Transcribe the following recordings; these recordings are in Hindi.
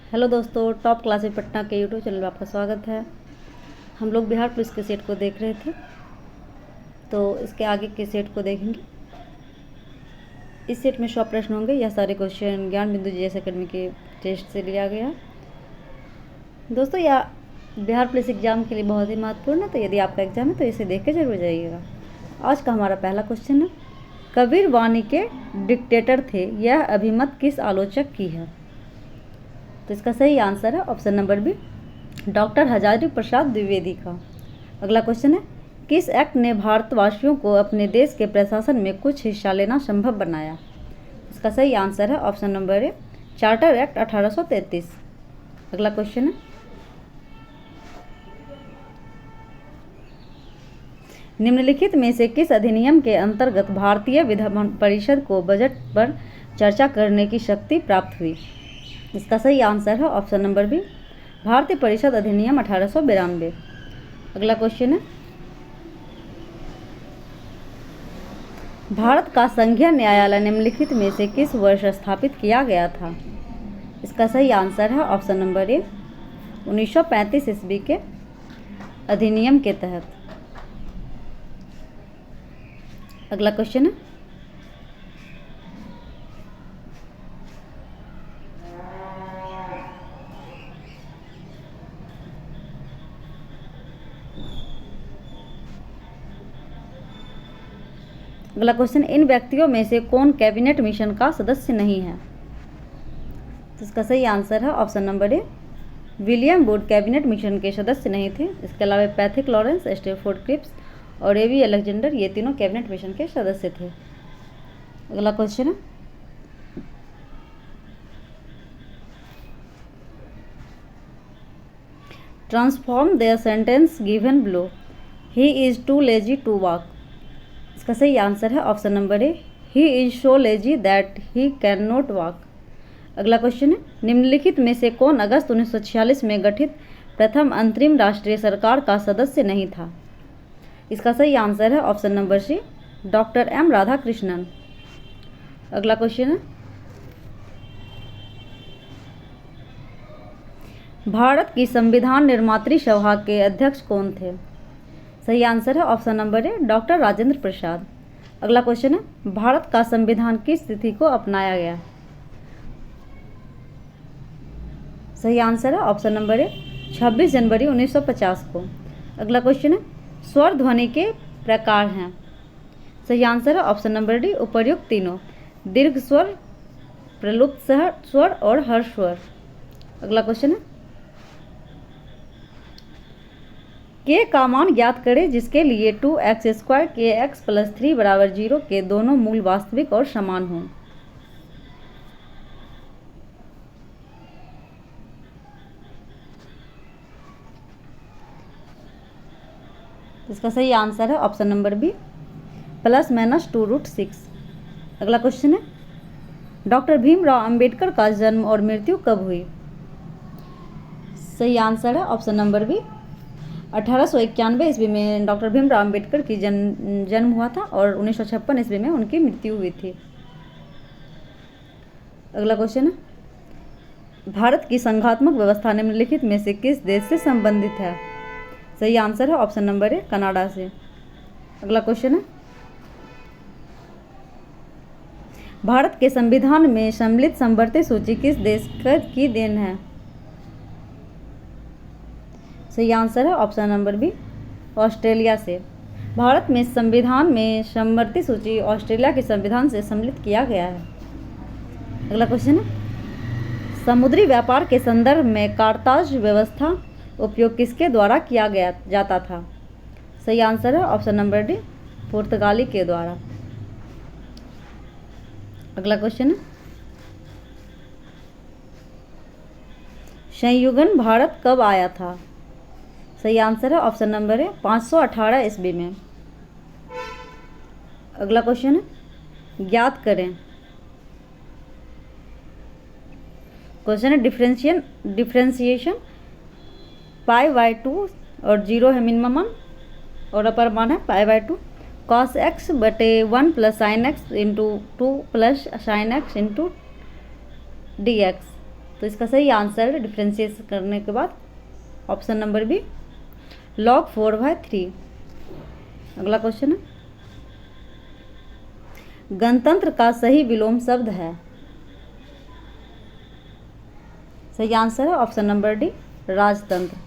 हेलो दोस्तों, टॉप क्लासेस पटना के यूट्यूब चैनल में आपका स्वागत है। हम लोग बिहार पुलिस के सेट को देख रहे थे, तो इसके आगे के सेट को देखेंगे। इस सेट में 100 प्रश्न होंगे। यह सारे क्वेश्चन ज्ञान बिंदु जीएस एकेडमी के टेस्ट से लिया गया। दोस्तों, यह बिहार पुलिस एग्जाम के लिए बहुत ही महत्वपूर्ण है, तो यदि आपका एग्जाम है तो इसे देख के जरूर जाइएगा। आज का हमारा पहला क्वेश्चन है, कबीर वाणी के डिक्टेटर थे, यह अभिमत किस आलोचक की है? तो इसका सही आंसर है option number B, doctor Hazari Prasad Dwivedi का। अगला क्वेश्चन है, किस एक्ट ने भारतवासियों को अपने देश के प्रशासन में कुछ हिस्सा लेना संभव बनाया? इसका सही आंसर है ऑप्शन नंबर ए, चार्टर एक्ट 1833। अगला क्वेश्चन है, निम्नलिखित में से किस अधिनियम के अंतर्गत भारतीय विधान परिषद को बजट पर चर्चा करने की शक्ति प्राप्त हुई? इसका सही आंसर है ऑप्शन नंबर बी, भारतीय परिषद अधिनियम 1892। अगला क्वेश्चन है, भारत का संघीय न्यायालय निम्नलिखित में से किस वर्ष स्थापित किया गया था? इसका सही आंसर है ऑप्शन नंबर ए, 1935 ईस्वी के अधिनियम के तहत। अगला क्वेश्चन है, अगला क्वेश्चन, इन व्यक्तियों में से कौन कैबिनेट मिशन का सदस्य नहीं है? तो इसका सही आंसर है option number A, William would cabinet mission के सदस्य नहीं थे। इसके अलावा पैथिक लॉरेंस, स्टेफोर्ड क्रिप्स और एवी अलेक्जेंडर, ये तीनों कैबिनेट मिशन के सदस्य थे। अगला क्वेश्चन है, transform the sentence given below, he is too lazy to walk. इसका सही आंसर है option number A, he is so lazy that he can not walk. अगला क्वेश्चन है, निम्नलिखित में से कौन अगस्त 1946 में गठित प्रथम अंतरिम राष्ट्रीय सरकार का सदस्य नहीं था? इसका सही आंसर है option number C, doctor M Radhakrishnan. अगला क्वेश्चन है, भारत की संविधान निर्मात्री सभा के अध्यक्ष कौन थे? सही आंसर है option number A, doctor Rajendra Prasad. अगला क्वेश्चन है, भारत का संविधान किस तिथि को अपनाया गया? सही आंसर है ऑप्शन नंबर ए, 26 जनवरी 1950 को। अगला क्वेश्चन है, स्वर ध्वनि के प्रकार हैं? सही आंसर है ऑप्शन नंबर डी, उपर्युक्त तीनों, दीर्घ स्वर, प्रलुप्त स्वर और हर्ष स्वर। अगला क्वेश्चन है, के का मान ज्ञात करें जिसके लिए 2x² kx + 3 = 0 के दोनों मूल वास्तविक और समान हों। इसका सही आंसर है ऑप्शन नंबर बी, ±2√6। अगला क्वेश्चन है, डॉक्टर भीमराव अंबेडकर का जन्म और मृत्यु कब हुई? सही आंसर है ऑप्शन नंबर बी, 1891 ईस्वी में डॉक्टर भीमराव अंबेडकर की जन्म हुआ था और 1956 ईस्वी में उनकी मृत्यु हुई थी। अगला क्वेश्चन है, भारत की संघात्मक व्यवस्था निम्नलिखित में से किस देश से संबंधित है? सही आंसर है ऑप्शन नंबर ए, कनाडा से। अगला क्वेश्चन है, भारत के संविधान में सम्मिलित समवर्ती सूची किस देश की देन है? सही आंसर है ऑप्शन नंबर बी, ऑस्ट्रेलिया से। भारत में संविधान में समवर्ती सूची ऑस्ट्रेलिया के संविधान से सम्मिलित किया गया है। अगला क्वेश्चन है, समुद्री व्यापार के संदर्भ में कार्ताज व्यवस्था उपयोग किसके द्वारा किया जाता था? सही आंसर है ऑप्शन नंबर डी, पुर्तगाली के द्वारा। अगला क्वेश्चन है, संयुगन भारत कब आया था? सही आंसर है ऑप्शन नंबर है, 518 ईस्वी में। अगला क्वेश्चन है, ज्ञात करें। क्वेश्चन है, डिफरेंशिएशन π/2 और 0 है मिनिमम मान और अपर मान है π/2। cos x बटे 1 + sin x × 2 + sin x × dx। तो इसका सही आंसर है डिफरेंशिएट करने के बाद ऑप्शन नंबर बी log 4/3। अगला क्वेश्चन है, गणतंत्र का सही विलोम शब्द है। सही आंसर है ऑप्शन नंबर डी राजतंत्र।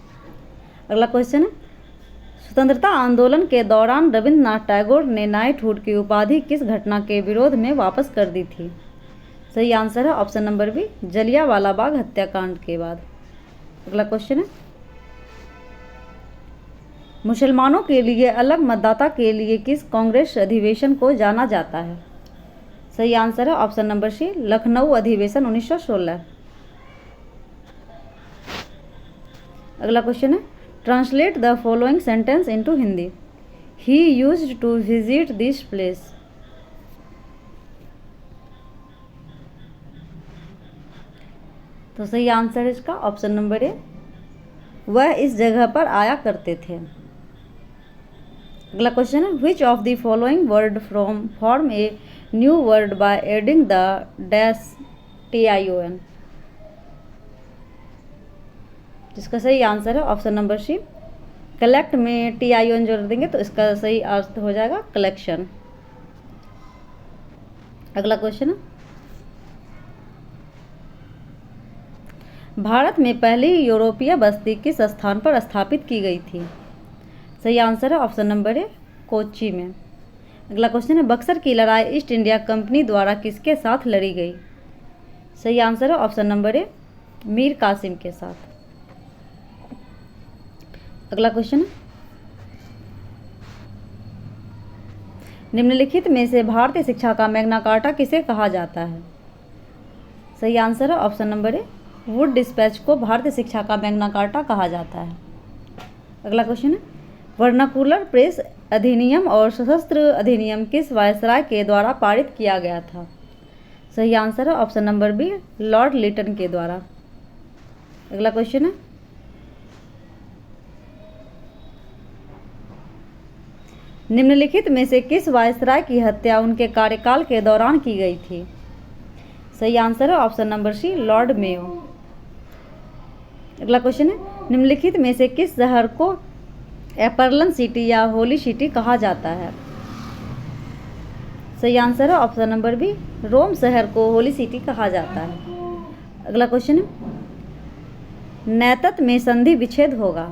अगला क्वेश्चन है, स्वतंत्रता आंदोलन के दौरान रविंद्रनाथ टैगोर ने नाइटहुड की उपाधि किस घटना के विरोध में वापस कर दी थी। सही आंसर है option number B Jallianwala Bagh हत्याकांड के बाद। अगला क्वेश्चन है, मुसलमानों के लिए अलग मतदाता के लिए किस कांग्रेस अधिवेशन को जाना जाता है। सही आंसर है ऑप्शन नंबर सी लखनऊ अधिवेशन 1916। अगला क्वेश्चन है, translate the following sentence into Hindi. He used to visit this place. तो सही आंसर है इसका ऑप्शन नंबर ए वह इस जगह पर आया करते थे। अगला क्वेश्चन है, which of the following word from form a new word by adding the dash TION। जिसका सही आंसर है ऑप्शन नंबर सी कलेक्ट में TION जोड़ देंगे तो इसका सही अर्थ हो जाएगा कलेक्शन। अगला क्वेश्चन है, भारत में पहली यूरोपीय बस्ती किस स्थान पर स्थापित की गई थी। सही आंसर है ऑप्शन नंबर ए कोच्चि में। अगला क्वेश्चन है, बक्सर की लड़ाई ईस्ट इंडिया कंपनी द्वारा किसके साथ लड़ी गई। सही आंसर है option number A Mir Qasim के साथ। अगला क्वेश्चन है, निम्नलिखित में से भारतीय शिक्षा का मैग्ना कार्टा किसे कहा जाता है। सही आंसर है ऑप्शन नंबर ए वुड डिस्पैच को भारतीय शिक्षा का मैग्ना कार्टा कहा जाता है। अगला क्वेश्चन है, वर्नाकुलर प्रेस अधिनियम और सशस्त्र अधिनियम किस वायसराय के द्वारा पारित किया गया था। सही आंसर है option number B Lord Lytton के द्वारा। अगला क्वेश्चन है, निम्नलिखित में से किस वायसराय की हत्या उनके कार्यकाल के दौरान की गई थी। सही आंसर है option number C Lord Mayo. अगला क्वेश्चन है, निम्नलिखित में से किस शहर को एपर्लन सिटी या होली सिटी कहा जाता है। सही आंसर है ऑप्शन नंबर बी रोम शहर को होली सिटी कहा जाता है। अगला क्वेश्चन है, नैतत में संधि विच्छेद होगा।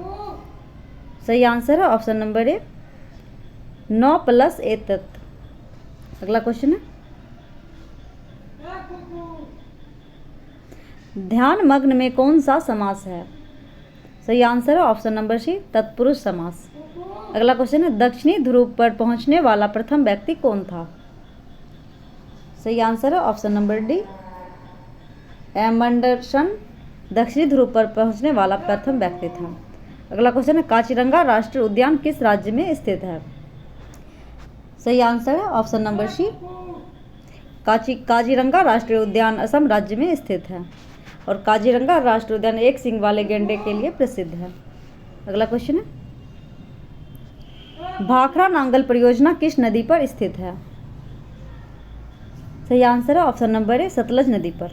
सही आंसर है ऑप्शन नंबर ए 9 + एतत। अगला क्वेश्चन है, ध्यान मग्न में कौन सा समास है। सही आंसर है ऑप्शन नंबर सी तत्पुरुष समास। अगला क्वेश्चन है, दक्षिणी ध्रुव पर पहुंचने वाला प्रथम व्यक्ति कौन था। सही आंसर है ऑप्शन नंबर डी एमंडरसन दक्षिणी ध्रुव पर पहुंचने वाला प्रथम व्यक्ति था। अगला क्वेश्चन है, काजीरंगा राष्ट्रीय उद्यान किस राज्य में स्थित है। सही आंसर है ऑप्शन नंबर सी काजीरंगा राष्ट्रीय उद्यान असम राज्य में स्थित है और काजीरंगा राष्ट्रीय उद्यान एक सींग वाले गैंडे के लिए प्रसिद्ध है। अगला क्वेश्चन है, भाखड़ा नांगल परियोजना किस नदी पर स्थित है। सही आंसर है ऑप्शन नंबर ए सतलज नदी पर।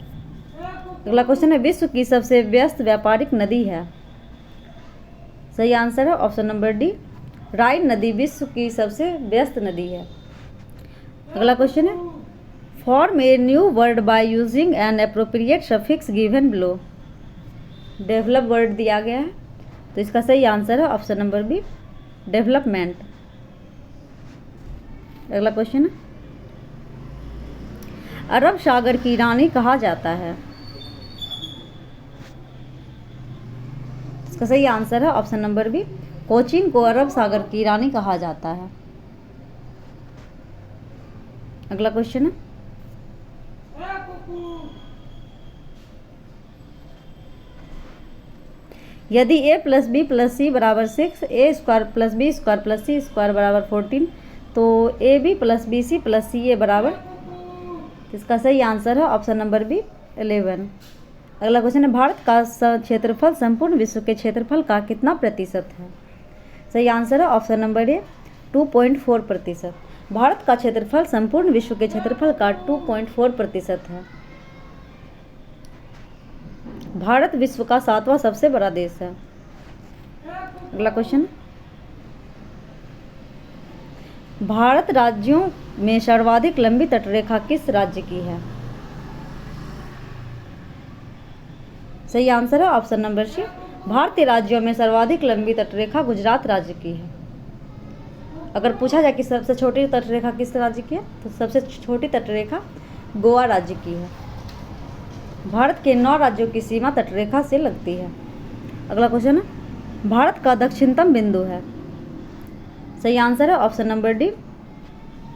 अगला क्वेश्चन है, विश्व की सबसे व्यस्त व्यापारिक नदी है। सही आंसर है ऑप्शन नंबर डी राइन नदी विश्व की सबसे व्यस्त नदी है। अगला क्वेश्चन है, form a new word by using N appropriate suffix given below. Develop word दिया गया है तो इसका सही आंसर है ऑप्शन नंबर बी डेवलपमेंट। अगला क्वेश्चन है, अरब सागर की रानी कहा जाता है। इसका सही आंसर है ऑप्शन नंबर बी कोचीन को अरब सागर की रानी कहा जाता है। अगला क्वेश्चन है, यदि a + b + c = 6 a² + b² + c² = 14 तो ab + bc + ca बराबर। इसका सही आंसर है ऑप्शन नंबर बी 11। अगला क्वेश्चन है, भारत का क्षेत्रफल संपूर्ण विश्व के क्षेत्रफल का कितना प्रतिशत है। सही आंसर है ऑप्शन नंबर ए 2.4%। भारत का क्षेत्रफल संपूर्ण विश्व के क्षेत्रफल का 2.4% है। भारत विश्व का 7वां सबसे बड़ा देश है। अगला क्वेश्चन, भारत राज्यों में सर्वाधिक लंबी तटरेखा किस राज्य की है? सही आंसर है ऑप्शन नंबर सी। भारतीय राज्यों में सर्वाधिक लंबी तटरेखा गुजरात राज्य की है। अगर पूछा जाए कि सबसे छोटी तटरेखा किस राज्य की है, तो सबसे छोटी तटरेखा गोवा राज्य की है। भारत के 9 राज्यों की सीमा तटरेखा से लगती है। अगला क्वेश्चन है, भारत का दक्षिणतम बिंदु है। सही आंसर है option number D,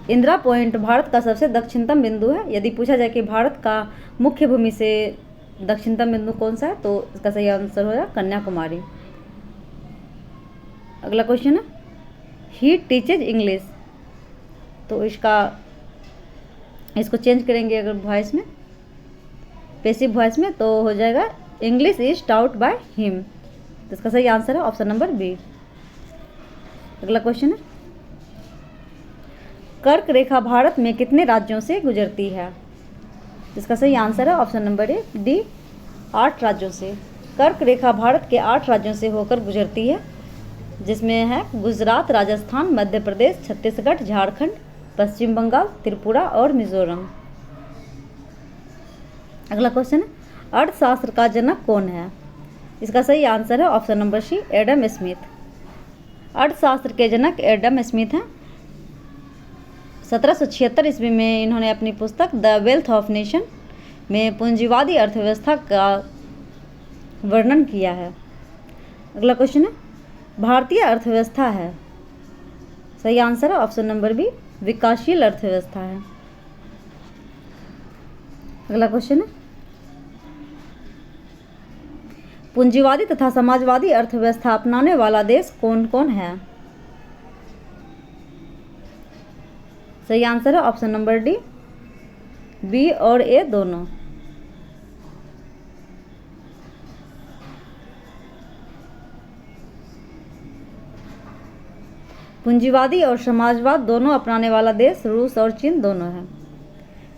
Indira point Bharat का सबसे दक्षिणतम बिंदु है। यदि पूछा जाए कि भारत का मुख्य भूमि से दक्षिणतम बिंदु कौन सा है, तो इसका सही आंसर हो जाएगा कन्याकुमारी। अगला क्वेश्चन है, ही टीचेज इंग्लिश। तो इसको चेंज करेंगे अगर वॉइस में, पैसिव वॉइस में, तो हो जाएगा English is taut by him. तो इसका सही आंसर है ऑप्शन नंबर बी। अगला क्वेश्चन है, कर्क रेखा भारत में कितने राज्यों से गुजरती है? इसका सही आंसर है ऑप्शन नंबर ए डी, 8 राज्यों से। कर्क रेखा भारत के 8 राज्यों से होकर गुजरती है, जिसमें है गुजरात, राजस्थान, मध्य प्रदेश, छत्तीसगढ़, झारखंड, पश्चिम बंगाल, त्रिपुरा और मिजोरम। अगला क्वेश्चन है, अर्थशास्त्र का जनक कौन है? इसका सही आंसर है option number C, Adam Smith. अर्थशास्त्र के जनक एडम स्मिथ हैं। 1776 ईस्वी में इन्होंने अपनी पुस्तक द वेल्थ ऑफ नेशन में पूंजीवादी अर्थव्यवस्था का वर्णन किया है। अगला क्वेश्चन है, भारतीय अर्थव्यवस्था है। सही आंसर है ऑप्शन नंबर बी, विकासशील अर्थव्यवस्था है। अगला क्वेश्चन है, पूंजीवादी तथा समाजवादी अर्थव्यवस्था अपनाने वाला देश कौन कौन है? सही आंसर है ऑप्शन नंबर डी, बी और ए दोनों। पूंजीवादी और समाजवाद दोनों अपनाने वाला देश रूस और चीन दोनों है,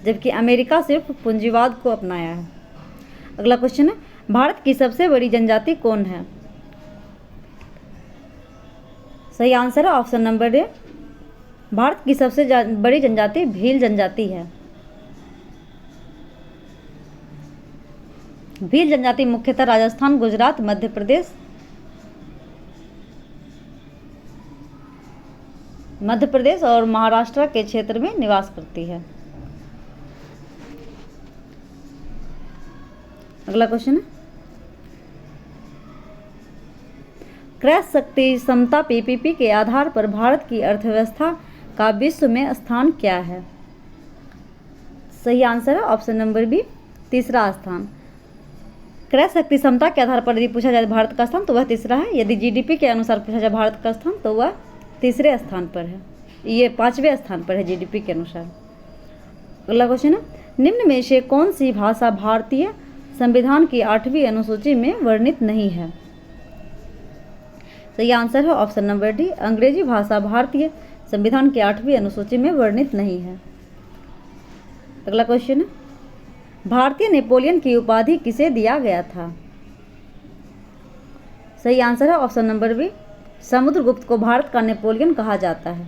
जबकि अमेरिका सिर्फ पूंजीवाद को अपनाया है। अगला क्वेश्चन है, भारत की सबसे बड़ी जनजाति कौन है? सही आंसर है ऑप्शन नंबर ए, भारत की सबसे बड़ी जनजाति भील जनजाति है। भील जनजाति मुख्यतः राजस्थान, गुजरात, मध्य प्रदेश और महाराष्ट्र के क्षेत्र में निवास करती है। अगला क्वेश्चन है, क्रय शक्ति समता पीपीपी के आधार पर भारत की अर्थव्यवस्था का विश्व में स्थान क्या है? सही आंसर है ऑप्शन नंबर बी, तीसरा स्थान। क्रय शक्ति क्षमता के आधार पर यदि पूछा जाए भारत का स्थान, तो वह तीसरा है। यदि जीडीपी के अनुसार पूछा जाए भारत का स्थान, तो वह तीसरे स्थान पर है। ये 5वें स्थान पर है जीडीपी के अनुसार। अगला क्वेश्चन है, निम्न में से कौन सी भाषा भारतीय संविधान की 8वीं अनुसूची में वर्णित नहीं है? सही आंसर है ऑप्शन नंबर डी, अंग्रेजी भाषा भारतीय संविधान की 8वीं अनुसूची में वर्णित नहीं है। अगला क्वेश्चन है, भारतीय नेपोलियन की उपाधि किसे दिया गया था? सही आंसर है ऑप्शन नंबर बी, समुद्रगुप्त को भारत का नेपोलियन कहा जाता है।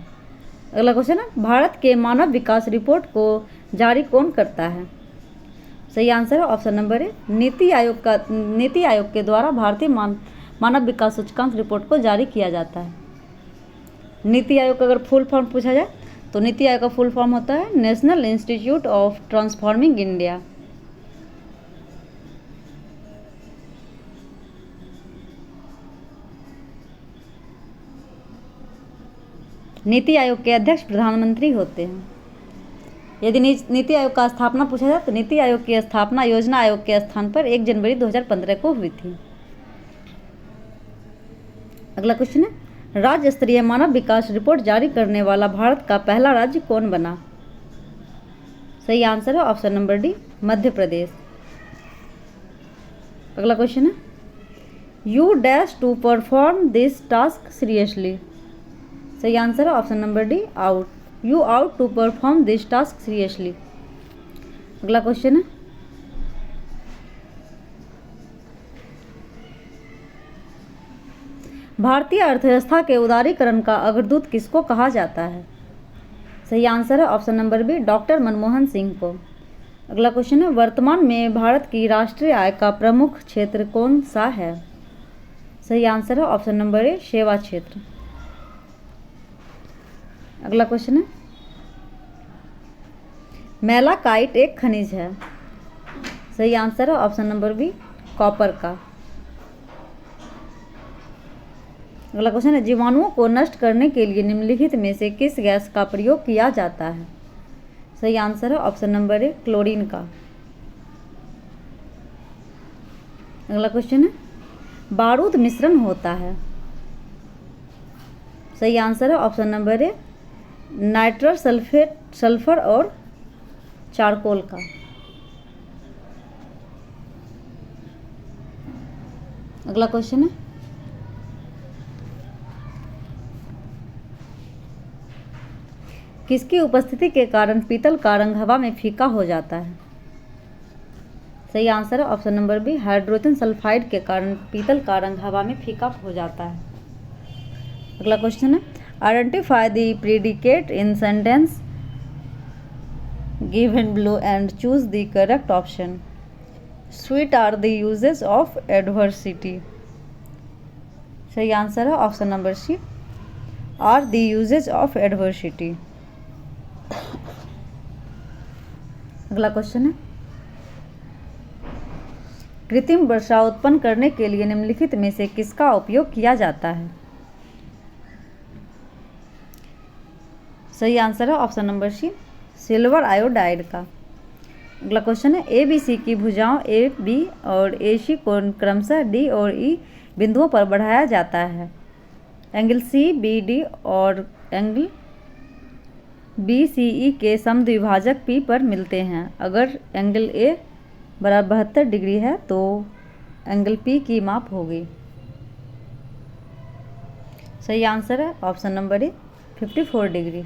अगला क्वेश्चन है, भारत के मानव विकास रिपोर्ट को जारी कौन करता है? सही आंसर है ऑप्शन नंबर ए, नीति आयोग के द्वारा भारतीय मानव विकास सूचकांक रिपोर्ट को जारी किया जाता है। नीति आयोग का अगर फुल फॉर्म पूछा जाए, तो नीति आयोग का फुल फॉर्म होता है national institute of transforming India. NITI Aayog के अध्यक्ष प्रधानमंत्री होते हैं। यदि नीति आयोग का स्थापना पूछा जाए, तो नीति आयोग की स्थापना योजना आयोग के स्थान पर 1 जनवरी 2015 को हुई थी। अगला क्वेश्चन है, राज्य स्तरीय मानव विकास रिपोर्ट जारी करने वाला भारत का पहला राज्य कौन बना? सही आंसर है option number D, Madhya Pradesh. अगला क्वेश्चन है, you dash to perform this task seriously. सही आंसर है option number D, ought. You ought to perform this task seriously. अगला क्वेश्चन है, भारतीय अर्थव्यवस्था के उदारीकरण का अग्रदूत किसको कहा जाता है? सही आंसर है option number B, doctor Manmohan Singh को। अगला क्वेश्चन है, वर्तमान में भारत की राष्ट्रीय आय का प्रमुख क्षेत्र कौन सा है? सही आंसर है ऑप्शन नंबर ए, सेवा क्षेत्र। अगला क्वेश्चन है, मैलाकाइट एक खनिज है। सही आंसर है ऑप्शन नंबर बी, कॉपर का। अगला क्वेश्चन है, जीवाणुओं को नष्ट करने के लिए निम्नलिखित में से किस गैस का प्रयोग किया जाता है? सही आंसर है ऑप्शन नंबर ए, क्लोरीन का। अगला क्वेश्चन है, बारूद मिश्रण होता है। सही आंसर है ऑप्शन नंबर ए, नाइट्रस सल्फेट, सल्फर और चारकोल का। अगला क्वेश्चन है, किसकी उपस्थिति के कारण पीतल का रंग हवा में फीका हो जाता है? सही आंसर है option number B, hydrogen sulphide के कारण पीतल का रंग हवा में फीका हो जाता है। अगला क्वेश्चन है, identify the predicate in sentence given below and choose the correct option. Sweet are the uses of adversity. सही आंसर है option number C, are the uses of adversity. अगला क्वेश्चन है, कृत्रिम वर्षा उत्पन्न करने के लिए निम्नलिखित में से किसका उपयोग किया जाता है? सही आंसर है option number C, silver iodide का। अगला क्वेश्चन है, ए बी सी की भुजाओं ए बी और ए सी को क्रमशः डी और ई बिंदुओं पर बढ़ाया जाता है। एंगल सी बी डी और एंगल बी सी ई के समद्विभाजक पी पर मिलते हैं। अगर एंगल ए बराबर 72 डिग्री है तो एंगल पी की माप होगी। सही आंसर है ऑप्शन नंबर ए, 54 डिग्री।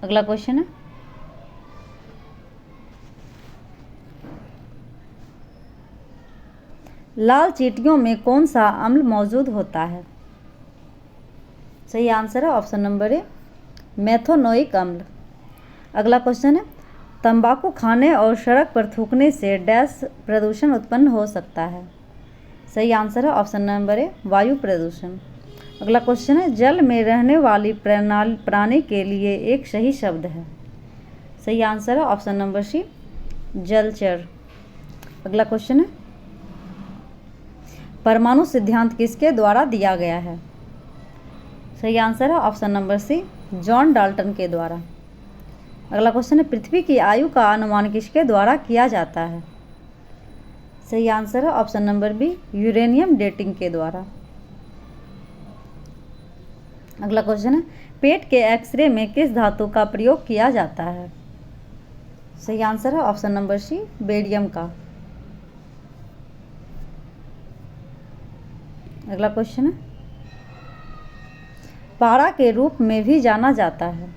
अगला क्वेश्चन है, लाल चींटियों में कौन सा अम्ल मौजूद होता है? सही आंसर है ऑप्शन नंबर ए, मेथोनोइक अम्ल। अगला क्वेश्चन है, तंबाकू खाने और सड़क पर थूकने से डैश प्रदूषण उत्पन्न हो सकता है? सही आंसर है ऑप्शन नंबर ए, वायु प्रदूषण। अगला क्वेश्चन है, जल में रहने वाली प्राणी के लिए एक सही शब्द है? सही आंसर है ऑप्शन नंबर सी, जलचर। अगला क्वेश्चन है, परमाणु सिद्धांत किसके द्वारा दिया गया है? सही आंसर है option number C, John Dalton के द्वारा। अगला क्वेश्चन है, पृथ्वी की आयु का अनुमान किसके द्वारा किया जाता है? सही आंसर है option number B, uranium dating के द्वारा। अगला क्वेश्चन है, पेट के एक्सरे में किस धातु का प्रयोग किया जाता है? सही आंसर है ऑप्शन नंबर सी, बेरियम का। अगला क्वेश्चन है, पारा के रूप में भी जाना जाता है?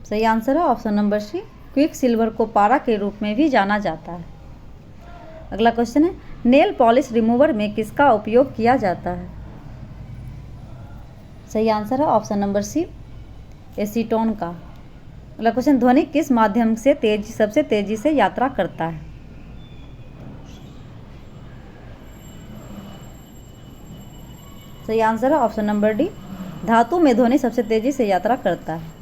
सही आंसर है option number C, quick silver को पारा के रूप में भी जाना जाता है। अगला क्वेश्चन है, नेल पॉलिश रिमूवर में किसका उपयोग किया जाता है? सही आंसर है ऑप्शन नंबर सी, एसीटोन का। अगला क्वेश्चन, ध्वनि किस माध्यम से सबसे तेजी से यात्रा करता है? सही आंसर है ऑप्शन नंबर डी, धातु में ध्वनि सबसे तेजी से यात्रा करता है।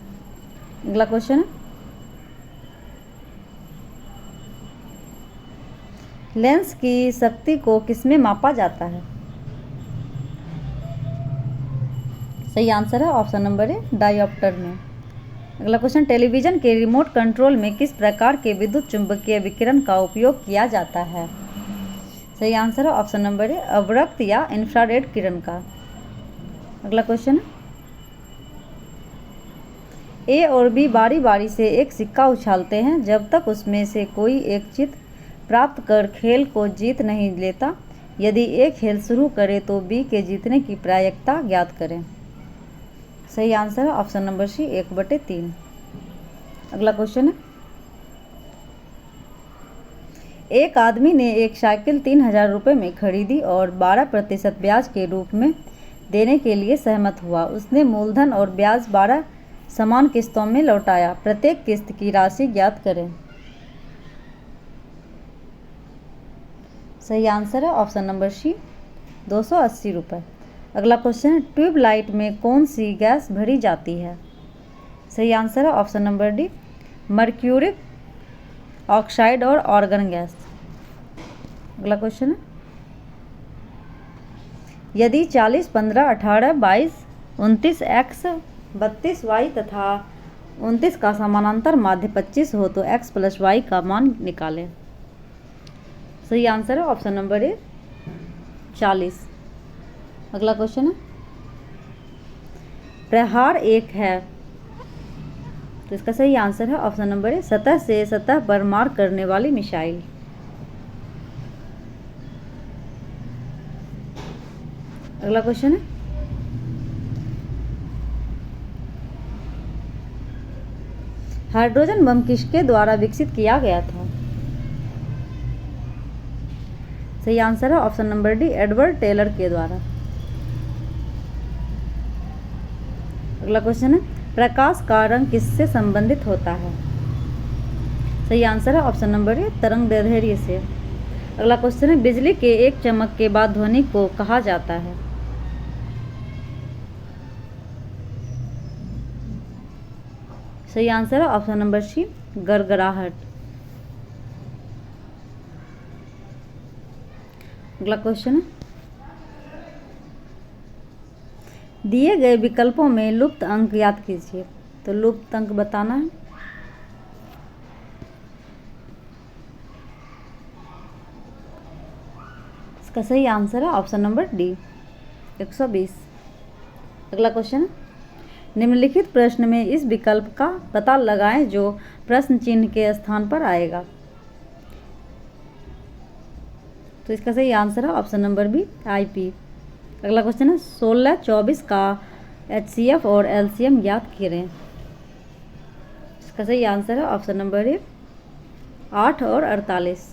अगला क्वेश्चन है, लेंस की शक्ति को किसमें मापा जाता है? सही आंसर है ऑप्शन नंबर ए, डायोप्टर में। अगला क्वेश्चन, टेलीविजन के रिमोट कंट्रोल में किस प्रकार के विद्युत चुंबकीय विकिरण का उपयोग किया जाता है? सही आंसर है ऑप्शन नंबर ए, अवरक्त या इंफ्रारेड किरण का। अगला क्वेश्चन, ए और बी बारी बारी से एक सिक्का उछालते हैं जब तक उसमें से कोई एक जीत प्राप्त कर खेल को जीत नहीं लेता। यदि ए खेल शुरू करे तो बी के जीतने की प्रायिकता ज्ञात करें। सही आंसर है ऑप्शन नंबर सी, 1/3। अगला क्वेश्चन है, एक आदमी ने एक साइकिल 3,000 रुपये में खरीदी और 12% ब्याज के रूप में देने के लिए सहमत हुआ। उसने मूलधन और ब्याज 12 समान किस्तों में लौटाया। प्रत्येक किस्त की राशि ज्ञात करें। सही आंसर है ऑप्शन नंबर सी 280 रुपये। अगला क्वेश्चन है, ट्यूबलाइट में कौन सी गैस भरी जाती है? सही आंसर है option number D mercuric oxide और आर्गन गैस। अगला क्वेश्चन है, यदि 40, 15, 18, 22, 29 x 32 y तथा 29 का समानांतर माध्य 25 हो तो x + y का मान निकालें। सही आंसर है ऑप्शन नंबर ए 40। अगला क्वेश्चन है, प्रहार एक है तो इसका सही आंसर है ऑप्शन नंबर ए सतह से सतह पर मार करने वाली मिसाइल। अगला क्वेश्चन है, हाइड्रोजन बम किसके द्वारा विकसित किया गया था? सही आंसर है option number D Edward Teller के द्वारा। अगला क्वेश्चन है, प्रकाश का रंग किससे संबंधित होता है? सही आंसर है ऑप्शन नंबर ए तरंगदैर्ध्य से। अगला क्वेश्चन है, बिजली के एक चमक के बाद ध्वनि को कहा जाता है? सही आंसर है ऑप्शन नंबर सी गड़गड़ाहट। अगला क्वेश्चन है, दिए गए विकल्पों में लुप्त अंक याद कीजिए। तो लुप्त अंक बताना है। इसका सही आंसर है ऑप्शन नंबर डी 120। अगला क्वेश्चन, निम्नलिखित प्रश्न में इस विकल्प का पता लगाएं जो प्रश्न चिन्ह के स्थान पर आएगा। तो इसका सही आंसर है ऑप्शन नंबर बी IP। अगला क्वेश्चन है, 16, 24 का HCF और LCM ज्ञात करें। इसका सही आंसर है ऑप्शन नंबर ए 8 और 48।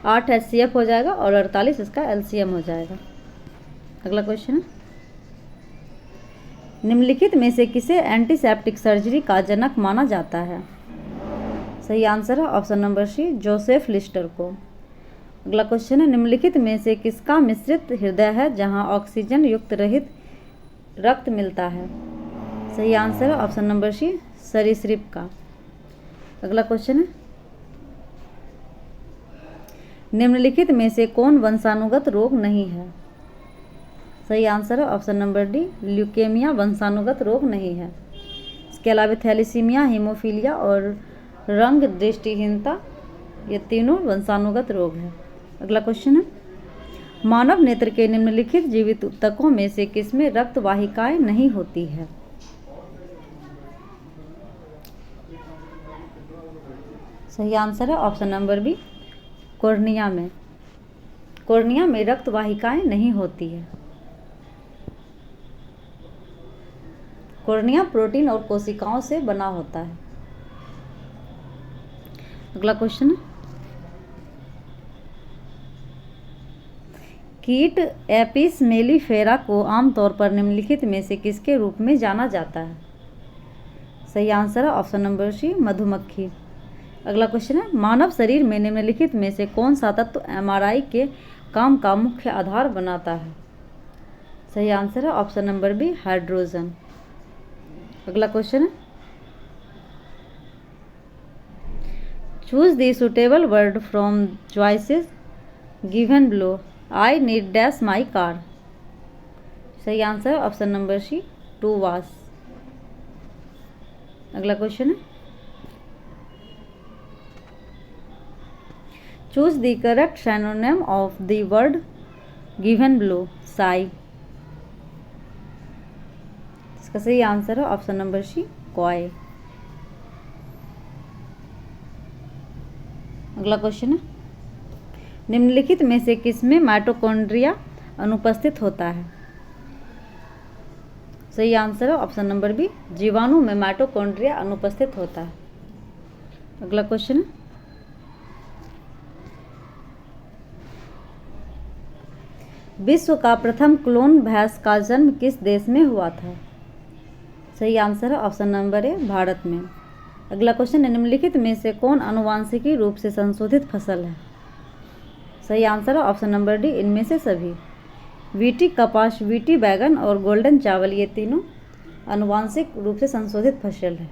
8 HCF हो जाएगा और 48 इसका LCM हो जाएगा। अगला क्वेश्चन है, निम्नलिखित में से किसे एंटीसेप्टिक सर्जरी का जनक माना जाता है? सही आंसर है option number C Joseph Lister को। अगला क्वेश्चन है, निम्नलिखित में से किसका मिश्रित हृदय है जहां ऑक्सीजन युक्त रहित रक्त मिलता है? सही आंसर है ऑप्शन नंबर सी सरीसृप का। अगला क्वेश्चन है, निम्नलिखित में से कौन वंशानुगत रोग नहीं है? सही आंसर है ऑप्शन नंबर डी ल्यूकेमिया वंशानुगत रोग नहीं है। इसके अलावा थैलीसीमिया, हीमोफीलिया और रंग दृष्टिहीनता ये तीनों वंशानुगत रोग है। अगला क्वेश्चन है, मानव नेत्र के निम्नलिखित जीवित ऊतकों में से किसमें रक्त वाहिकाएं नहीं होती है? सही आंसर है ऑप्शन नंबर बी कॉर्निया में। कॉर्निया में रक्त वाहिकाएं नहीं होती है। कॉर्निया प्रोटीन और कोशिकाओं से बना होता है। अगला क्वेश्चन है, कीट एपिस मेलिफेरा को आमतौर पर निम्नलिखित में से किसके रूप में जाना जाता है? सही आंसर है ऑप्शन नंबर सी मधुमक्खी। अगला क्वेश्चन है, मानव शरीर में निम्नलिखित में से कौन सा तत्व MRI के काम का मुख्य आधार बनाता है? सही आंसर है ऑप्शन नंबर बी हाइड्रोजन। अगला क्वेश्चन है, choose the suitable word from choices given below. I need dash my car. सही आंसर है option number C to wash. अगला क्वेश्चन है, choose the correct synonym of the word given below. Shy. इसका सही आंसर है ऑप्शन नंबर सी कॉय। अगला क्वेश्चन है, निम्नलिखित में से किसमें माइटोकॉन्ड्रिया अनुपस्थित होता है? सही आंसर है ऑप्शन नंबर बी जीवाणु में माइटोकॉन्ड्रिया अनुपस्थित होता है। अगला क्वेश्चन है, विश्व का प्रथम क्लोन भैंस का जन्म किस देश में हुआ था? सही आंसर है ऑप्शन नंबर ए, भारत में। अगला क्वेश्चन है, निम्नलिखित में से कौन आनुवांशिकी रूप से संशोधित फसल है? सही आंसर है ऑप्शन नंबर डी, इनमें से सभी। वीटी कपास, वीटी बैगन और गोल्डन चावल, ये तीनों आनुवांशिक रूप से संशोधित फसल है।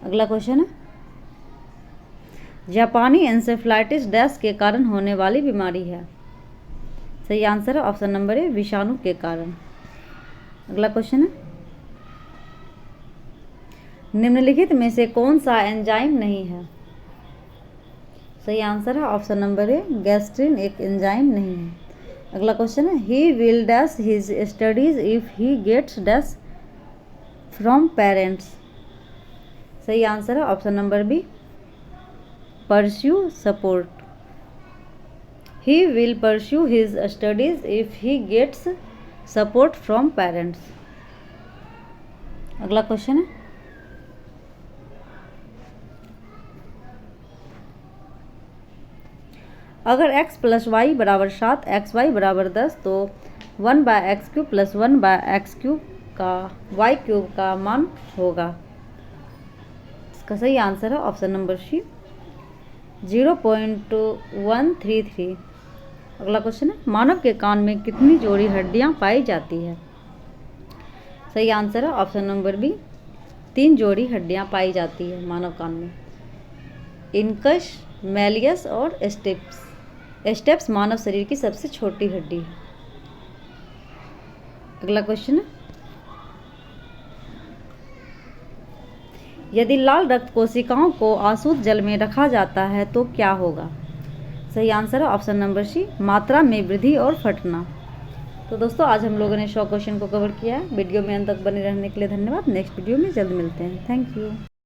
अगला क्वेश्चन है, जापानी एन्सेफेलाइटिस डैश के कारण होने वाली बीमारी है? सही आंसर है ऑप्शन नंबर ए, विषाणु के कारण। अगला क्वेश्चन है, निम्नलिखित में से कौन सा एंजाइम नहीं है? सही आंसर है ऑप्शन नंबर ए, गैस्ट्रिन एक एंजाइम नहीं है। अगला क्वेश्चन है, he will dash his studies if he gets dash from parents? सही आंसर है option number B, pursue support. He will pursue his studies if he gets support from parents. अगला क्वेश्चन है, अगर x प्लस वाई बराबर 7, एक्स वाई बराबर 10 तो 1/x³ प्लस 1/x³ का y³ का मान होगा? इसका सही आंसर है ऑप्शन नंबर सी, 0.133। अगला क्वेश्चन है, मानव के कान में कितनी जोड़ी हड्डियां पाई जाती है? सही आंसर है ऑप्शन नंबर बी, 3 जोड़ी हड्डियां पाई जाती है मानव कान में। इनकस, मैलियस और स्टेप्स। स्टेप्स मानव शरीर की सबसे छोटी हड्डी है। अगला क्वेश्चन है, यदि लाल रक्त कोशिकाओं को आशुद्ध जल में रखा जाता है तो क्या होगा? सही आंसर है ऑप्शन नंबर सी, मात्रा में वृद्धि और फटना। तो दोस्तों आज हम लोगों ने 100 क्वेश्चन को कवर किया है। वीडियो में अंत तक बने रहने के लिए धन्यवाद। नेक्स्ट वीडियो में जल्द मिलते हैं। Thank you.